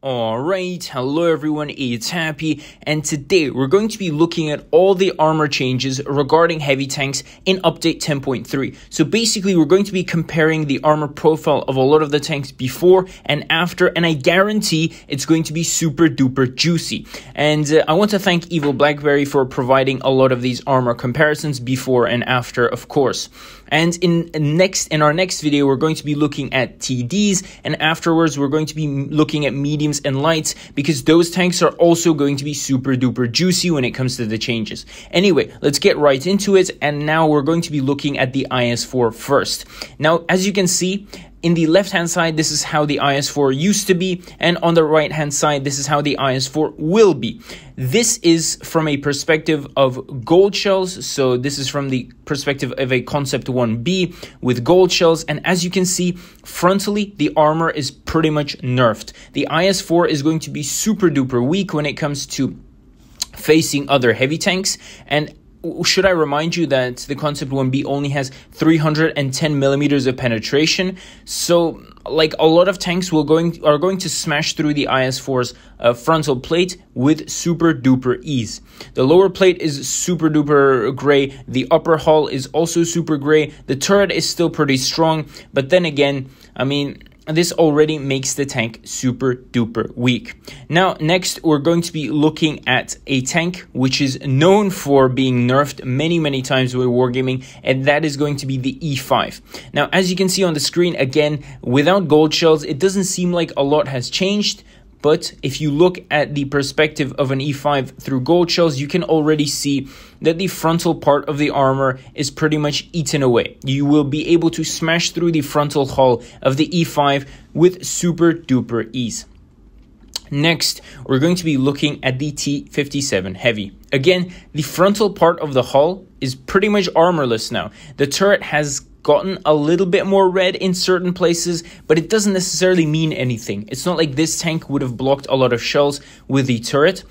Alright, hello everyone, it's Happy, and today we're going to be looking at all the armor changes regarding heavy tanks in update 10.3. So basically we're going to be comparing the armor profile of a lot of the tanks before and after, and I guarantee it's going to be super duper juicy. And I want to thank Evil Blackberry for providing a lot of these armor comparisons before and after, of course. And in our next video, we're going to be looking at TDs, and afterwards we're going to be looking at mediums and lights, because those tanks are also going to be super duper juicy when it comes to the changes. Anyway, let's get right into it, and now we're going to be looking at the IS-4 first. Now, as you can see, in the left-hand side, this is how the IS-4 used to be, and on the right-hand side, this is how the IS-4 will be. This is from a perspective of gold shells, so this is from the perspective of a Concept 1B with gold shells, and as you can see, frontally, the armor is pretty much nerfed. The IS-4 is going to be super duper weak when it comes to facing other heavy tanks, and should I remind you that the Concept 1B only has 310 millimeters of penetration, so like a lot of tanks are going to smash through the IS-4's frontal plate with super duper ease. The lower plate is super duper gray, the upper hull is also super gray, the turret is still pretty strong, but then again, I mean, this already makes the tank super duper weak. Now, next, we're going to be looking at a tank which is known for being nerfed many times with Wargaming, and that is going to be the E5. Now, as you can see on the screen, again, without gold shells, it doesn't seem like a lot has changed. But if you look at the perspective of an E5 through gold shells, you can already see that the frontal part of the armor is pretty much eaten away. You will be able to smash through the frontal hull of the E5 with super duper ease. Next, we're going to be looking at the T57 Heavy. Again, the frontal part of the hull is pretty much armorless now. The turret has gotten a little bit more red in certain places, but it doesn't necessarily mean anything. It's not like this tank would have blocked a lot of shells with the turret.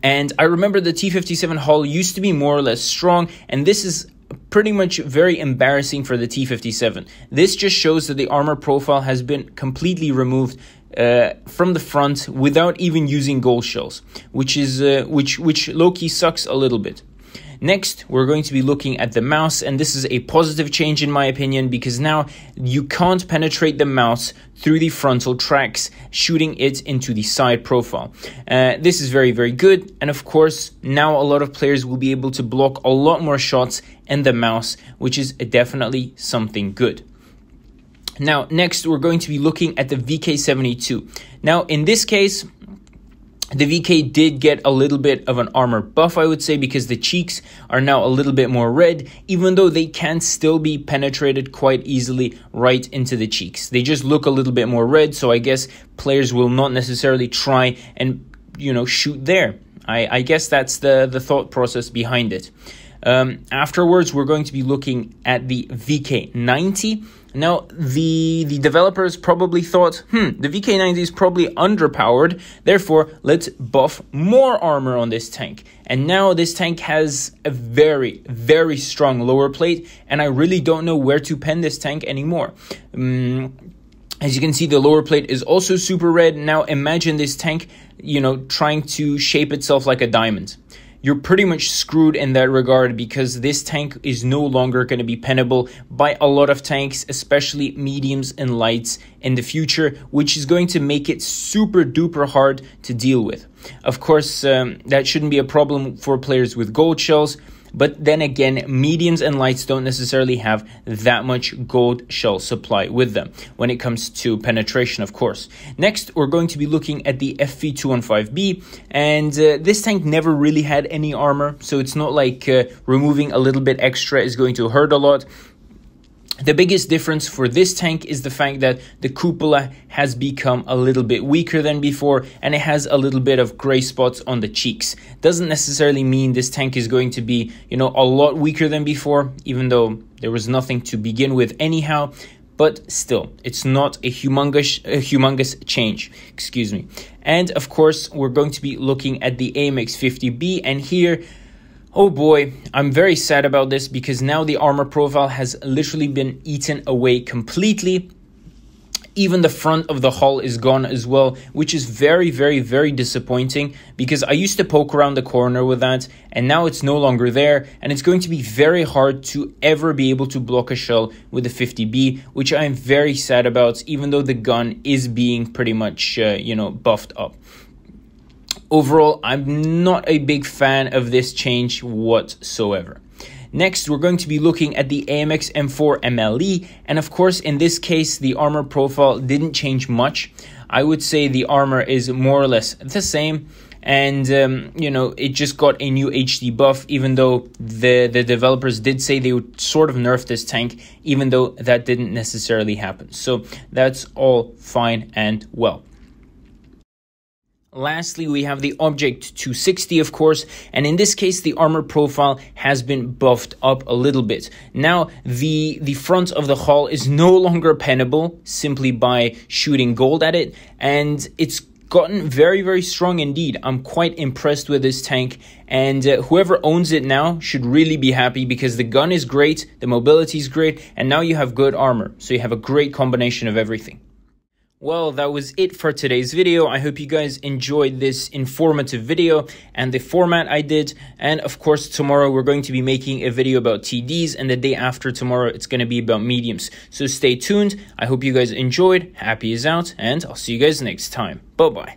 And I remember the T57 hull used to be more or less strong, and this is pretty much very embarrassing for the T57. This just shows that the armor profile has been completely removed from the front without even using gold shells, which low-key sucks a little bit. Next, we're going to be looking at the mouse, and this is a positive change in my opinion, because now you can't penetrate the mouse through the frontal tracks, shooting it into the side profile. This is very good, and of course, now a lot of players will be able to block a lot more shots in the mouse, which is definitely something good. Now, next, we're going to be looking at the VK72. Now, in this case, the VK did get a little bit of an armor buff, I would say, because the cheeks are now a little bit more red, even though they can still be penetrated quite easily right into the cheeks. They just look a little bit more red, so I guess players will not necessarily try and, shoot there. I guess that's the thought process behind it. Afterwards, we're going to be looking at the VK90. Now, the developers probably thought, the VK90 is probably underpowered, therefore, let's buff more armor on this tank. And now this tank has a very strong lower plate, and I really don't know where to pen this tank anymore. As you can see, the lower plate is also super red. Now, imagine this tank, trying to shape itself like a diamond. You're pretty much screwed in that regard, because this tank is no longer going to be pennable by a lot of tanks, especially mediums and lights in the future, which is going to make it super duper hard to deal with. Of course, that shouldn't be a problem for players with gold shells, but then again, mediums and lights don't necessarily have that much gold shell supply with them when it comes to penetration, of course. Next, we're going to be looking at the FV215B, and this tank never really had any armor, so it's not like removing a little bit extra is going to hurt a lot. The biggest difference for this tank is the fact that the cupola has become a little bit weaker than before, and it has a little bit of gray spots on the cheeks. Doesn't necessarily mean this tank is going to be, a lot weaker than before, even though there was nothing to begin with anyhow. But still, it's not a humongous change, excuse me. And of course, we're going to be looking at the AMX50B, and here, oh boy, I'm very sad about this, because now the armor profile has literally been eaten away completely. Even the front of the hull is gone as well, which is very, very, very disappointing because I used to poke around the corner with that and now it's no longer there, and it's going to be very hard to ever be able to block a shell with the 50B, which I am very sad about, even though the gun is being pretty much, buffed up. Overall, I'm not a big fan of this change whatsoever. Next, we're going to be looking at the AMX M4 MLE, and of course, in this case, the armor profile didn't change much. I would say the armor is more or less the same, and it just got a new HD buff, even though the developers did say they would sort of nerf this tank, even though that didn't necessarily happen. So that's all fine and well. Lastly, we have the Object 260, of course, and in this case, the armor profile has been buffed up a little bit. Now, the front of the hull is no longer pennable simply by shooting gold at it, and it's gotten very, very strong indeed. I'm quite impressed with this tank, and whoever owns it now should really be happy because the gun is great, the mobility is great, and now you have good armor, so you have a great combination of everything. Well, that was it for today's video. I hope you guys enjoyed this informative video and the format I did. And of course, tomorrow we're going to be making a video about TDs, and the day after tomorrow, it's going to be about mediums. So stay tuned. I hope you guys enjoyed. Happy is out, and I'll see you guys next time. Bye-bye.